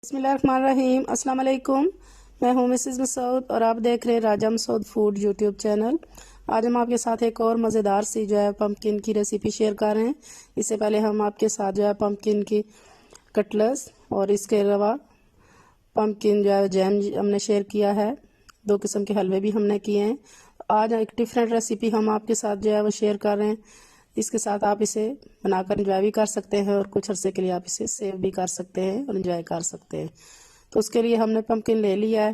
बिस्मिल्लाहिर्रहमानिर्रहीम। अस्सलाम वालेकुम। मैं हूं मिसेस मसूद और आप देख रहे हैं राजा मसूद फूड यूट्यूब चैनल। आज हम आपके साथ एक और मज़ेदार सी जो है पम्पकिन की रेसिपी शेयर कर रहे हैं। इससे पहले हम आपके साथ जो है पम्पकिन की कटलेट्स और इसके अलावा पम्पकिन जो है जैम हमने शेयर किया है। 2 किस्म के हलवे भी हमने किए हैं। आज एक डिफरेंट रेसिपी हम आपके साथ जो है वो शेयर कर रहे हैं। इसके साथ आप इसे बनाकर इंजॉय भी कर सकते हैं और कुछ अरसे के लिए आप इसे सेव भी कर सकते हैं और इंजॉय कर सकते हैं। तो उसके लिए हमने पम्पकिन ले लिया है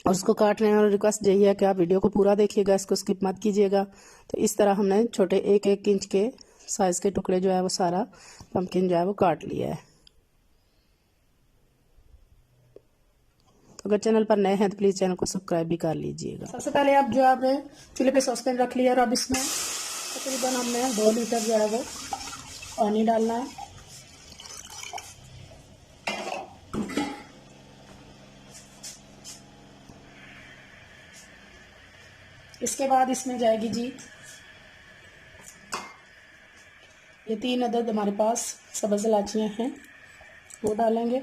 और उसको काट रहे हैं। और रिक्वेस्ट यही है कि आप वीडियो को पूरा देखिएगा, इसको स्किप मत कीजिएगा। तो इस तरह हमने छोटे 1-1 इंच के साइज़ के टुकड़े जो है वो सारा पम्पकिन जो है वो काट लिया है। तो अगर चैनल पर नए हैं तो प्लीज़ चैनल को सब्सक्राइब भी कर लीजिएगा। सबसे पहले आप जो आपने चूल्हे पे सॉसपैन रख लिया और अब इसमें तकरीबन हमने 2 लीटर जो है वो पानी डालना है। इसके बाद इसमें जाएगी जी ये 3 अदद हमारे पास सब्ज़ इलायचियाँ हैं, वो डालेंगे।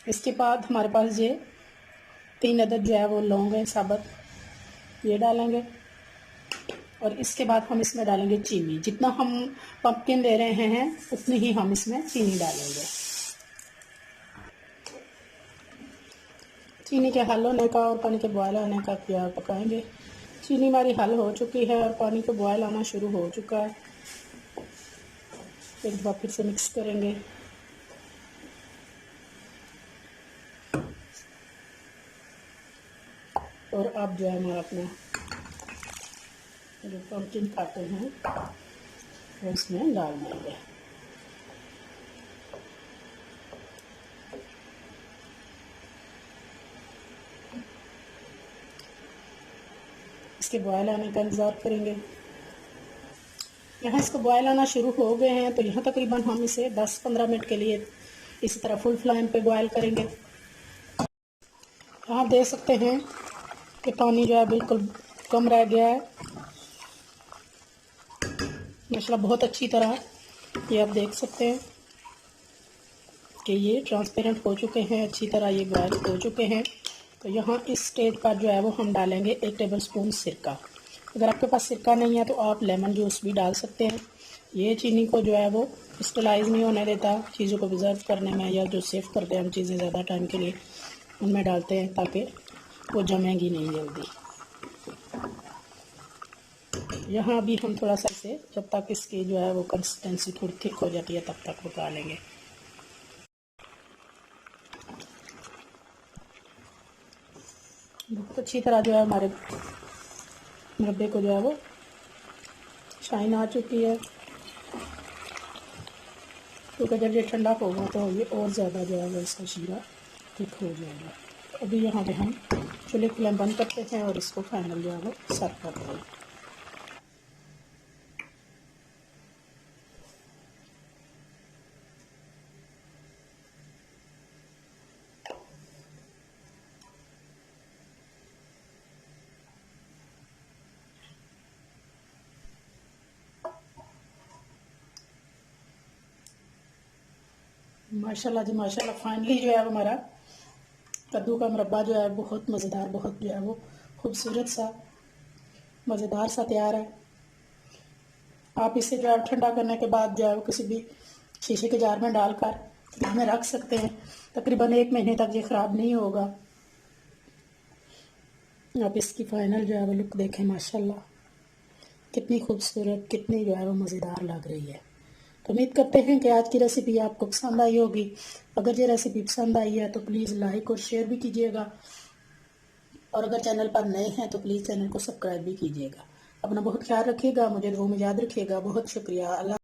इसके बाद हमारे पास ये 3 अदद जो है वो लौंग है साबुत, ये डालेंगे। और इसके बाद हम इसमें डालेंगे चीनी। जितना हम पम्पकिन ले रहे हैं उतनी ही हम इसमें चीनी डालेंगे। चीनी के हल होने का और पानी के बॉयल होने का प्यार पकाएंगे। चीनी हमारी हल हो चुकी है और पानी के बॉयल आना शुरू हो चुका है। एक बार फिर से मिक्स करेंगे। और अब जो है हमारा अपना जो पम्पकिन काटे हैं वो इसमें डाल देंगे। इसके बॉयल आने का इंतज़ार करेंगे। यहाँ इसको बॉयल आना शुरू हो गए हैं तो यहाँ तकरीबन हम इसे 10-15 मिनट के लिए इसी तरह फुल फ्लेम पे बॉयल करेंगे। आप देख सकते हैं कि पानी जो है बिल्कुल कम रह गया है माशाल्लाह, बहुत अच्छी तरह ये आप देख सकते हैं कि ये ट्रांसपेरेंट हो चुके हैं, अच्छी तरह ये बॉयल हो चुके हैं। तो यहाँ इस स्टेज पर जो है वो हम डालेंगे 1 टेबलस्पून सिरका। अगर आपके पास सिरका नहीं है तो आप लेमन जूस भी डाल सकते हैं। ये चीनी को जो है वो क्रिस्टलाइज नहीं होने देता, चीज़ों को प्रिजर्व करने में, या जो सेव करते हैं हम चीज़ें ज़्यादा टाइम के लिए उनमें डालते हैं ताकि वो जमेंगी नहीं जल्दी। यहाँ भी हम थोड़ा सा इसे जब तक इसकी जो है वो कंसिस्टेंसी थोड़ी थिक हो जाती है तब तक पका लेंगे। बहुत अच्छी तरह जो है हमारे मुरब्बे को जो है वो शाइन आ चुकी है। क्योंकि जब ये ठंडा होगा तो ये और ज़्यादा जो है वो इसका शीरा थिक हो जाएगा। अभी यहाँ पे हम चूल्हे की फ्लेम बंद करते हैं और इसको फाइनल जो है वो सर्व करते हैं। माशाल्लाह जी माशाल्लाह, फाइनली जो है हमारा कद्दू का मुरब्बा जो है बहुत मज़ेदार, बहुत जो है वो खूबसूरत सा मज़ेदार सा तैयार है। आप इसे जो है ठंडा करने के बाद जो है वो किसी भी शीशे के जार में डालकर फ्रिज में रख सकते हैं। तकरीबन 1 महीने तक ये ख़राब नहीं होगा। आप इसकी फाइनल जो है वो लुक देखें, माशाल्लाह कितनी खूबसूरत, कितनी जो है वो मज़ेदार लग रही है। तो उम्मीद करते हैं कि आज की रेसिपी आपको पसंद आई होगी। अगर ये रेसिपी पसंद आई है तो प्लीज़ लाइक और शेयर भी कीजिएगा। और अगर चैनल पर नए हैं तो प्लीज़ चैनल को सब्सक्राइब भी कीजिएगा। अपना बहुत ख्याल रखिएगा, मुझे दुआ में याद रखिएगा। बहुत शुक्रिया। अल्लाह।